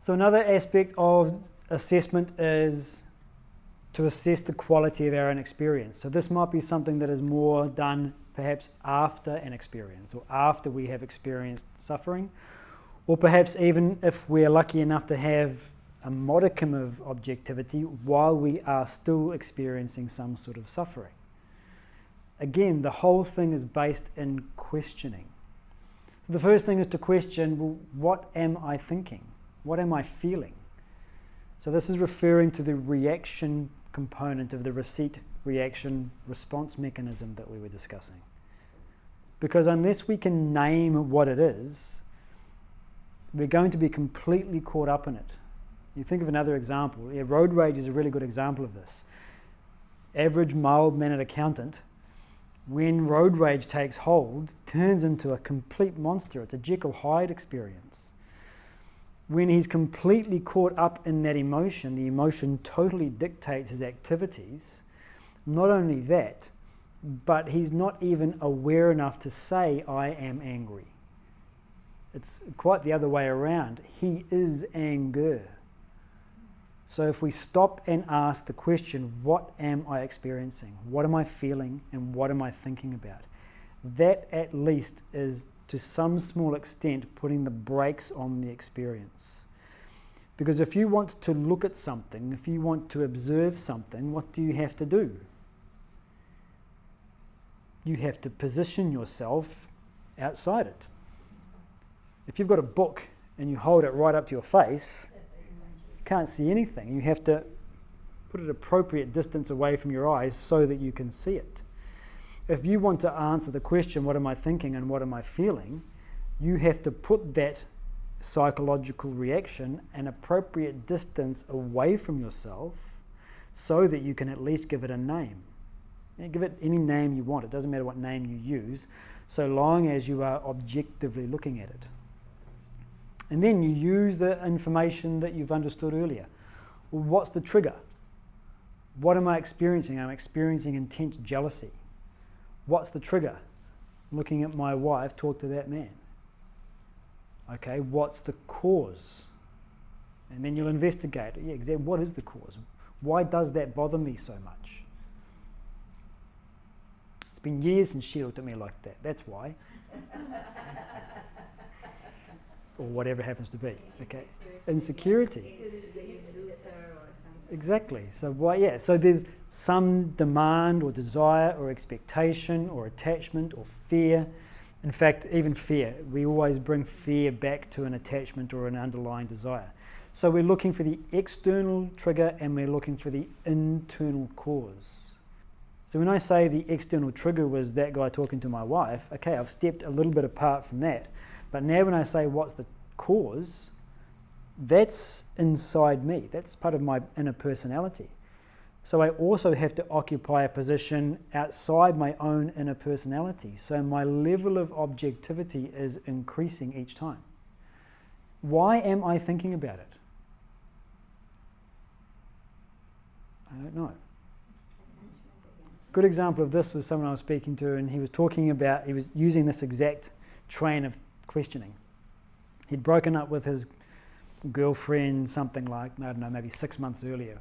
So another aspect of assessment is to assess the quality of our own experience. So this might be something that is more done perhaps after an experience, or after we have experienced suffering, or perhaps even if we're lucky enough to have a modicum of objectivity while we are still experiencing some sort of suffering. Again, the whole thing is based in questioning. So the first thing is to question, well, what am I thinking? What am I feeling? So this is referring to the reaction component of the receipt, reaction, response mechanism that we were discussing. Because unless we can name what it is, we're going to be completely caught up in it. You think of another example. Yeah, road rage is a really good example of this. Average mild-mannered accountant, when road rage takes hold, turns into a complete monster. It's a Jekyll Hyde experience. When he's completely caught up in that emotion, the emotion totally dictates his activities. Not only that, but he's not even aware enough to say, I am angry. It's quite the other way around. He is anger. So if we stop and ask the question, what am I experiencing? What am I feeling? And what am I thinking about? That at least is, to some small extent, putting the brakes on the experience. Because if you want to look at something, if you want to observe something, what do you have to do? You have to position yourself outside it. If you've got a book and you hold it right up to your face, you can't see anything. You have to put it appropriate distance away from your eyes so that you can see it. If you want to answer the question, what am I thinking and what am I feeling, you have to put that psychological reaction an appropriate distance away from yourself so that you can at least give it a name. Give it any name you want. It doesn't matter what name you use, so long as you are objectively looking at it. And then you use the information that you've understood earlier. Well, what's the trigger? What am I experiencing? I'm experiencing intense jealousy. What's the trigger? Looking at my wife talk to that man. Okay, what's the cause? And then you'll investigate. Yeah, exactly. What is the cause? Why does that bother me so much? It's been years since she looked at me like that. That's why. Or whatever happens to be. Okay, insecurity. Exactly. So why? Yeah. So there's some demand or desire or expectation or attachment or fear. In fact, even fear. We always bring fear back to an attachment or an underlying desire. So we're looking for the external trigger and we're looking for the internal cause. So when I say the external trigger was that guy talking to my wife, okay, I've stepped a little bit apart from that. But now when I say what's the cause, that's inside me. That's part of my inner personality. So I also have to occupy a position outside my own inner personality. So my level of objectivity is increasing each time. Why am I thinking about it? I don't know. Good example of this was someone I was speaking to, and he was talking about, he was using this exact train of questioning. He'd broken up with his girlfriend something like, I don't know, maybe 6 months earlier.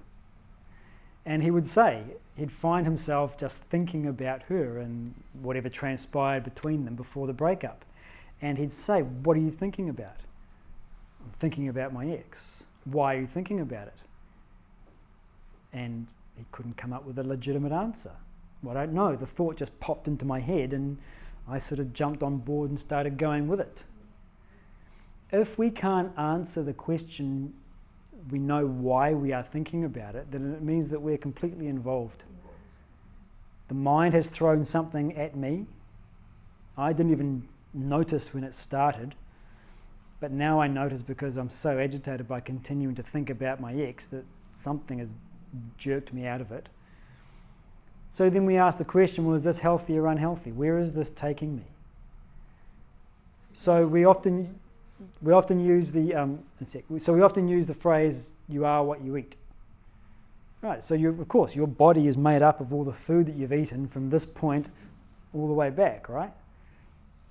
And he would say, he'd find himself just thinking about her and whatever transpired between them before the breakup. And he'd say, what are you thinking about? I'm thinking about my ex. Why are you thinking about it? And he couldn't come up with a legitimate answer. Well, I don't know, the thought just popped into my head and I sort of jumped on board and started going with it. If we can't answer the question, we know why we are thinking about it, then it means that we're completely involved. The mind has thrown something at me. I didn't even notice when it started, but now I notice because I'm so agitated by continuing to think about my ex that something has jerked me out of it. So then we ask the question, well, is this healthy or unhealthy? Where is this taking me? So we often use the phrase, you are what you eat. Right, so of course, your body is made up of all the food that you've eaten from this point all the way back, right?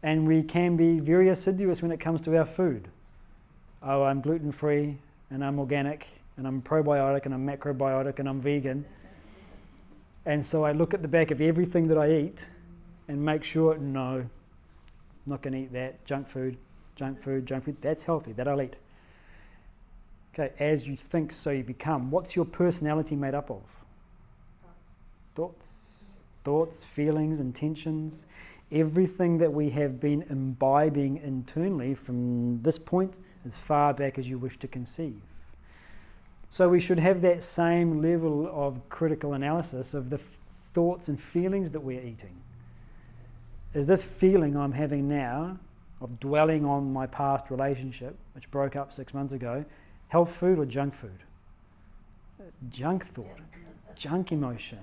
And we can be very assiduous when it comes to our food. Oh, I'm gluten-free, and I'm organic, and I'm probiotic, and I'm macrobiotic, and I'm vegan. And so I look at the back of everything that I eat and make sure, no, I'm not going to eat that. Junk food, junk food, junk food. That's healthy. That I'll eat. Okay, as you think, so you become. What's your personality made up of? Thoughts, feelings, intentions. Everything that we have been imbibing internally from this point as far back as you wish to conceive. So we should have that same level of critical analysis of the thoughts and feelings that we're eating. Is this feeling I'm having now of dwelling on my past relationship, which broke up 6 months ago, health food or junk food? It's junk thought, junk emotion.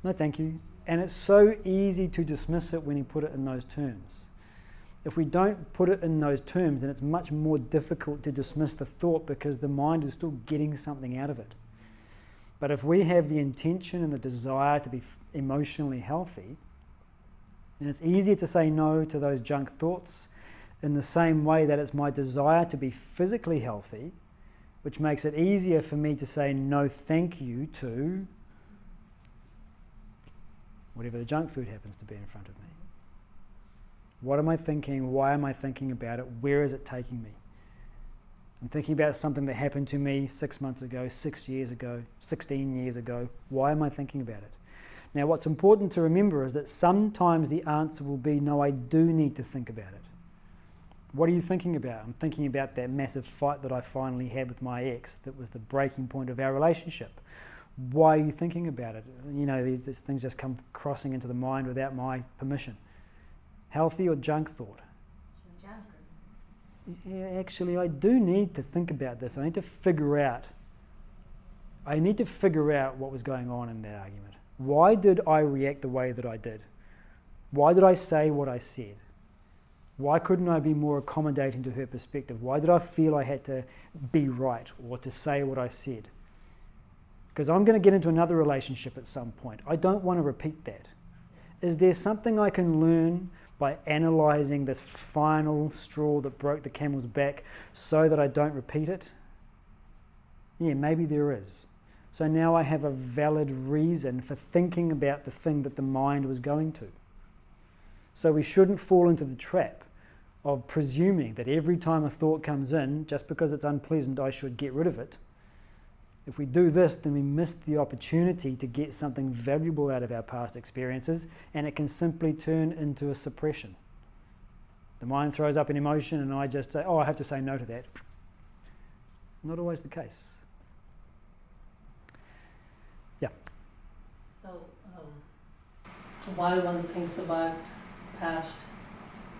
No thank you. And it's so easy to dismiss it when you put it in those terms. If we don't put it in those terms, then it's much more difficult to dismiss the thought because the mind is still getting something out of it. But if we have the intention and the desire to be emotionally healthy, then it's easier to say no to those junk thoughts in the same way that it's my desire to be physically healthy, which makes it easier for me to say no thank you to whatever the junk food happens to be in front of me. What am I thinking? Why am I thinking about it? Where is it taking me? I'm thinking about something that happened to me 6 months ago, 6 years ago, 16 years ago. Why am I thinking about it? Now, what's important to remember is that sometimes the answer will be, no, I do need to think about it. What are you thinking about? I'm thinking about that massive fight that I finally had with my ex that was the breaking point of our relationship. Why are you thinking about it? You know, these things just come crossing into the mind without my permission. Healthy or junk thought? Junk. Yeah, actually, I do need to think about this. I need to figure out what was going on in that argument. Why did I react the way that I did? Why did I say what I said? Why couldn't I be more accommodating to her perspective? Why did I feel I had to be right or to say what I said? Because I'm going to get into another relationship at some point. I don't want to repeat that. Is there something I can learn by analysing this final straw that broke the camel's back so that I don't repeat it? Yeah, maybe there is. So now I have a valid reason for thinking about the thing that the mind was going to. So we shouldn't fall into the trap of presuming that every time a thought comes in, just because it's unpleasant, I should get rid of it. If we do this, then we miss the opportunity to get something valuable out of our past experiences, and it can simply turn into a suppression. The mind throws up an emotion and I just say, oh, I have to say no to that. Not always the case. Yeah. So, while one thinks about past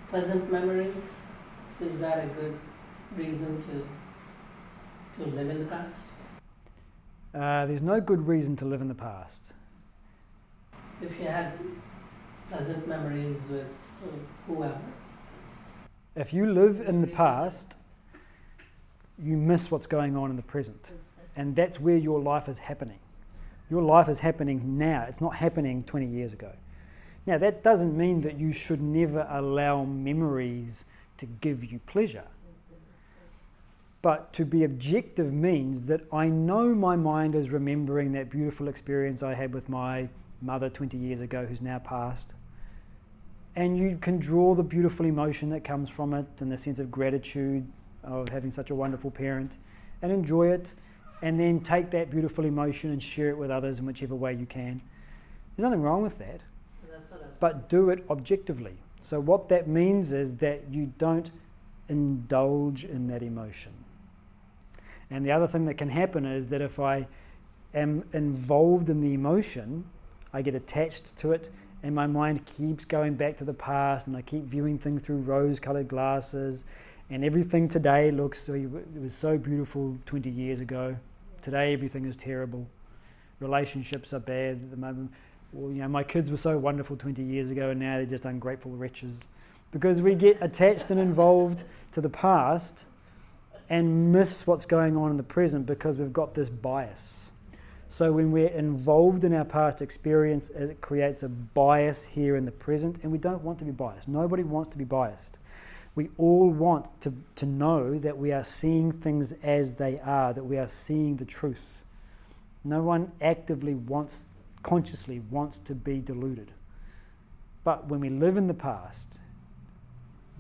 pleasant memories, is that a good reason to live in the past? There's no good reason to live in the past. If you had pleasant memories with whoever. If you live in the past, you miss what's going on in the present. And that's where your life is happening. Your life is happening now. It's not happening 20 years ago. Now, that doesn't mean that you should never allow memories to give you pleasure. But to be objective means that I know my mind is remembering that beautiful experience I had with my mother 20 years ago who's now passed. And you can draw the beautiful emotion that comes from it and the sense of gratitude of having such a wonderful parent and enjoy it, and then take that beautiful emotion and share it with others in whichever way you can. There's nothing wrong with that, but do it objectively. So what that means is that you don't indulge in that emotion. And the other thing that can happen is that if I am involved in the emotion, I get attached to it and my mind keeps going back to the past and I keep viewing things through rose-colored glasses and everything today looks, it was so beautiful 20 years ago. Today everything is terrible. Relationships are bad at the moment. Well, you know, my kids were so wonderful 20 years ago and now they're just ungrateful wretches. Because we get attached and involved to the past and miss what's going on in the present because we've got this bias. So when we're involved in our past experience, it creates a bias here in the present, and we don't want to be biased. Nobody wants to be biased. We all want to know that we are seeing things as they are, that we are seeing the truth. No one actively consciously wants to be deluded. But when we live in the past,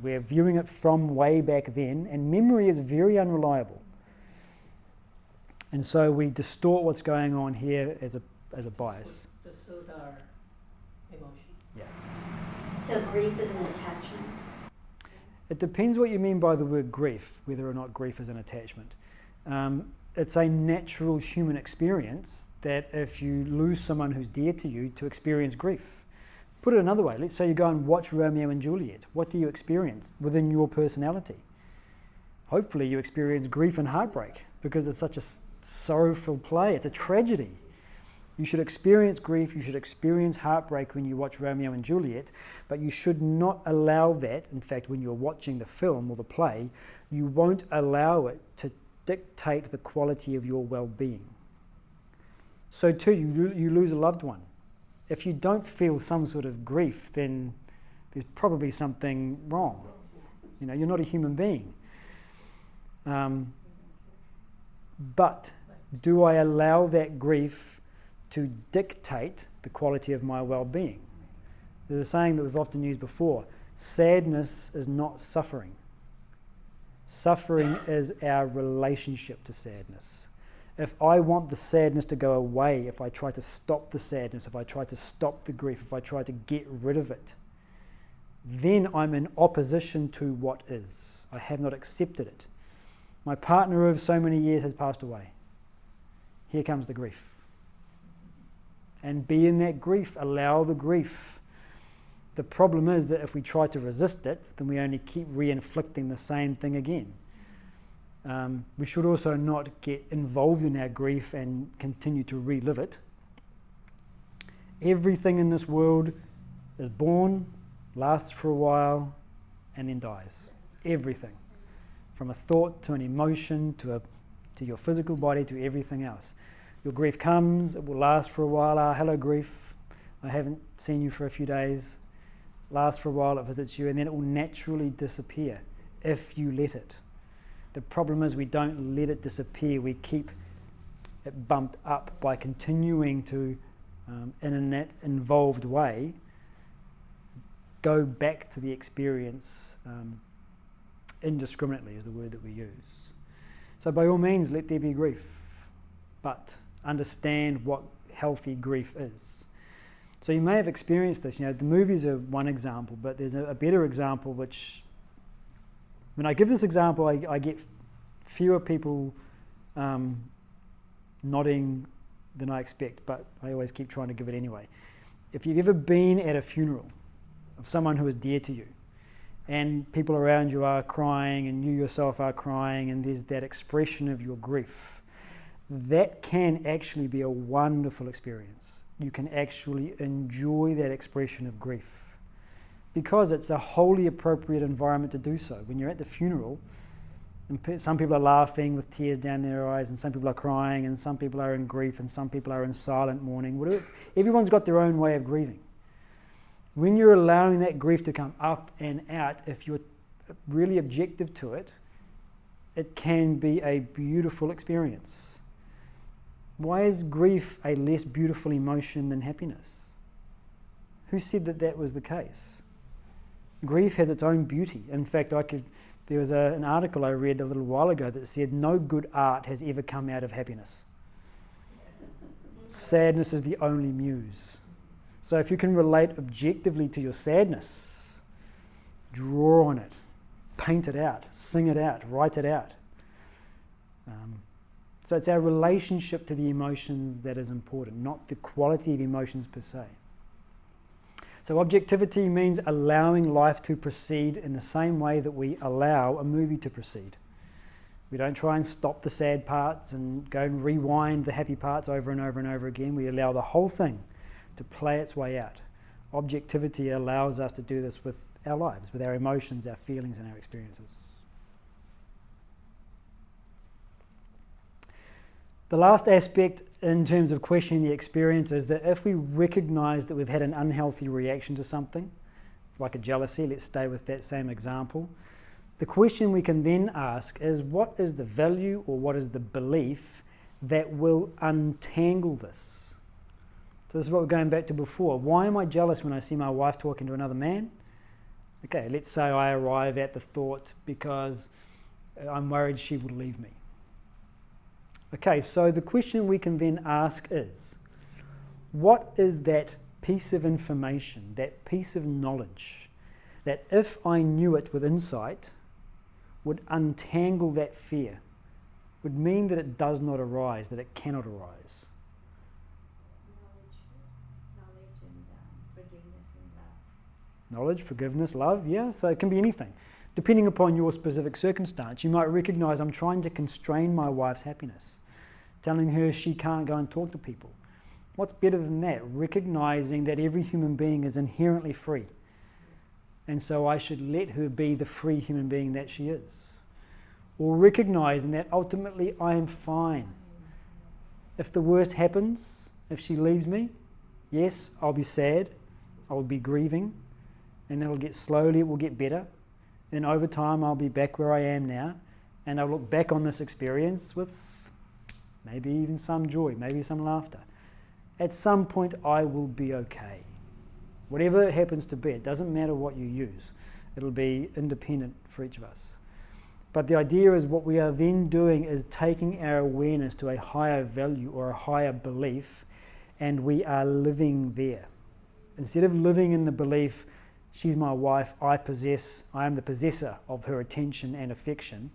we're viewing it from way back then, and memory is very unreliable. And so we distort what's going on here as a bias. To suit our emotions. Yeah. So grief is an attachment? It depends what you mean by the word grief, whether or not grief is an attachment. It's a natural human experience that if you lose someone who's dear to you, to experience grief. Put it another way, let's say you go and watch Romeo and Juliet. What do you experience within your personality? Hopefully you experience grief and heartbreak, because it's such a sorrowful play. It's a tragedy. You should experience grief, you should experience heartbreak when you watch Romeo and Juliet, but you should not allow that. In fact, when you're watching the film or the play, you won't allow it to dictate the quality of your well-being. So too, you lose a loved one. If you don't feel some sort of grief, then there's probably something wrong. You know, you're not a human being. But do I allow that grief to dictate the quality of my well-being? There's a saying that we've often used before: sadness is not suffering. Suffering is our relationship to sadness. If I want the sadness to go away, if I try to stop the sadness, if I try to stop the grief, if I try to get rid of it, then I'm in opposition to what is. I have not accepted it. My partner of so many years has passed away. Here comes the grief. And be in that grief, allow the grief. The problem is that if we try to resist it, then we only keep re-inflicting the same thing again. We should also not get involved in our grief and continue to relive it. Everything in this world is born, lasts for a while, and then dies. Everything. From a thought to an emotion to your physical body to everything else. Your grief comes, it will last for a while. Hello grief, I haven't seen you for a few days. Lasts for a while, it visits you, and then it will naturally disappear if you let it. The problem is we don't let it disappear, we keep it bumped up by continuing to, in an involved way, go back to the experience indiscriminately is the word that we use. So by all means, let there be grief, but understand what healthy grief is. So you may have experienced this. You know, the movies are one example, but there's a better example which, when I give this example, I get fewer people nodding than I expect, but I always keep trying to give it anyway. If you've ever been at a funeral of someone who is dear to you, and people around you are crying, and you yourself are crying, and there's that expression of your grief, that can actually be a wonderful experience. You can actually enjoy that expression of grief because it's a wholly appropriate environment to do so. When you're at the funeral, and some people are laughing with tears down their eyes, and some people are crying, and some people are in grief, and some people are in silent mourning. Everyone's got their own way of grieving. When you're allowing that grief to come up and out, if you're really objective to it, it can be a beautiful experience. Why is grief a less beautiful emotion than happiness? Who said that that was the case? Grief has its own beauty. In fact, there was an article I read a little while ago that said no good art has ever come out of happiness. Sadness is the only muse. So if you can relate objectively to your sadness, draw on it, paint it out, sing it out, write it out. So it's our relationship to the emotions that is important, not the quality of emotions per se. So objectivity means allowing life to proceed in the same way that we allow a movie to proceed. We don't try and stop the sad parts and go and rewind the happy parts over and over and over again. We allow the whole thing to play its way out. Objectivity allows us to do this with our lives, with our emotions, our feelings, and our experiences. The last aspect in terms of questioning the experience is that if we recognize that we've had an unhealthy reaction to something, like a jealousy, let's stay with that same example, The question we can then ask is, what is the value or what is the belief that will untangle this? So this is what we're going back to before. Why am I jealous when I see my wife talking to another man? Okay, let's say I arrive at the thought because I'm worried she will leave me. Okay, so the question we can then ask is, what is that piece of information, that piece of knowledge, that if I knew it with insight, would untangle that fear, would mean that it does not arise, that it cannot arise? Knowledge and forgiveness and love. Knowledge, forgiveness, love, yeah, so it can be anything. Depending upon your specific circumstance, you might recognize I'm trying to constrain my wife's happiness, telling her she can't go and talk to people. What's better than that? Recognizing that every human being is inherently free. And so I should let her be the free human being that she is. Or recognizing that ultimately I am fine. If the worst happens, if she leaves me, yes, I'll be sad, I'll be grieving, and it'll get slowly, it will get better. Then over time I'll be back where I am now, and I'll look back on this experience with maybe even some joy, maybe some laughter. At some point I will be okay. Whatever it happens to be, it doesn't matter what you use. It'll be independent for each of us. But the idea is what we are then doing is taking our awareness to a higher value or a higher belief, and we are living there. Instead of living in the belief, she's my wife, I am the possessor of her attention and affection,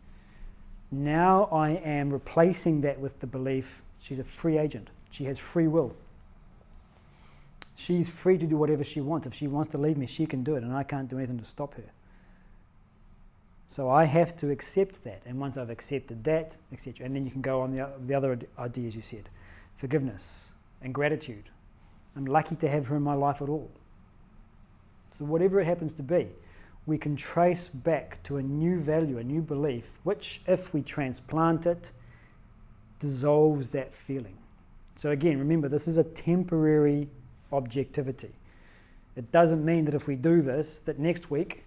now I am replacing that with the belief she's a free agent. She has free will. She's free to do whatever she wants. If she wants to leave me, she can do it, and I can't do anything to stop her. So I have to accept that, and once I've accepted that, etc., and then you can go on the other ideas you said. Forgiveness and gratitude. I'm lucky to have her in my life at all. So whatever it happens to be, we can trace back to a new value, a new belief, which, if we transplant it, dissolves that feeling. So again, remember, this is a temporary objectivity. It doesn't mean that if we do this, that next week,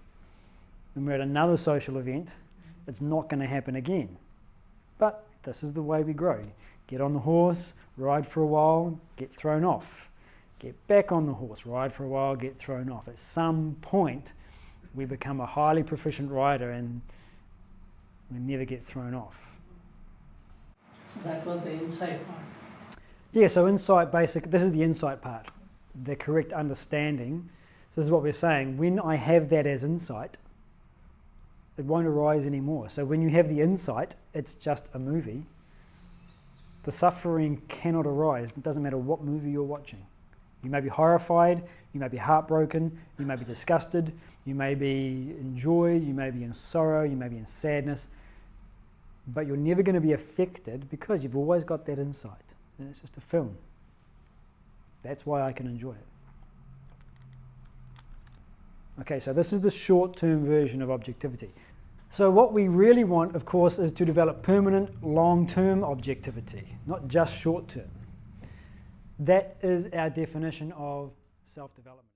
when we're at another social event, it's not going to happen again. But this is the way we grow. Get on the horse, ride for a while, get thrown off. Get back on the horse, ride for a while, get thrown off. At some point, we become a highly proficient rider and we never get thrown off. So that was the insight part. Yeah, so insight this is the insight part, the correct understanding. So this is what we're saying. When I have that as insight, it won't arise anymore. So when you have the insight, it's just a movie. The suffering cannot arise. It doesn't matter what movie you're watching. You may be horrified, you may be heartbroken, you may be disgusted, you may be in joy, you may be in sorrow, you may be in sadness, but you're never going to be affected because you've always got that insight. And it's just a film. That's why I can enjoy it. Okay, so this is the short-term version of objectivity. So what we really want, of course, is to develop permanent, long-term objectivity, not just short-term. That is our definition of self-development.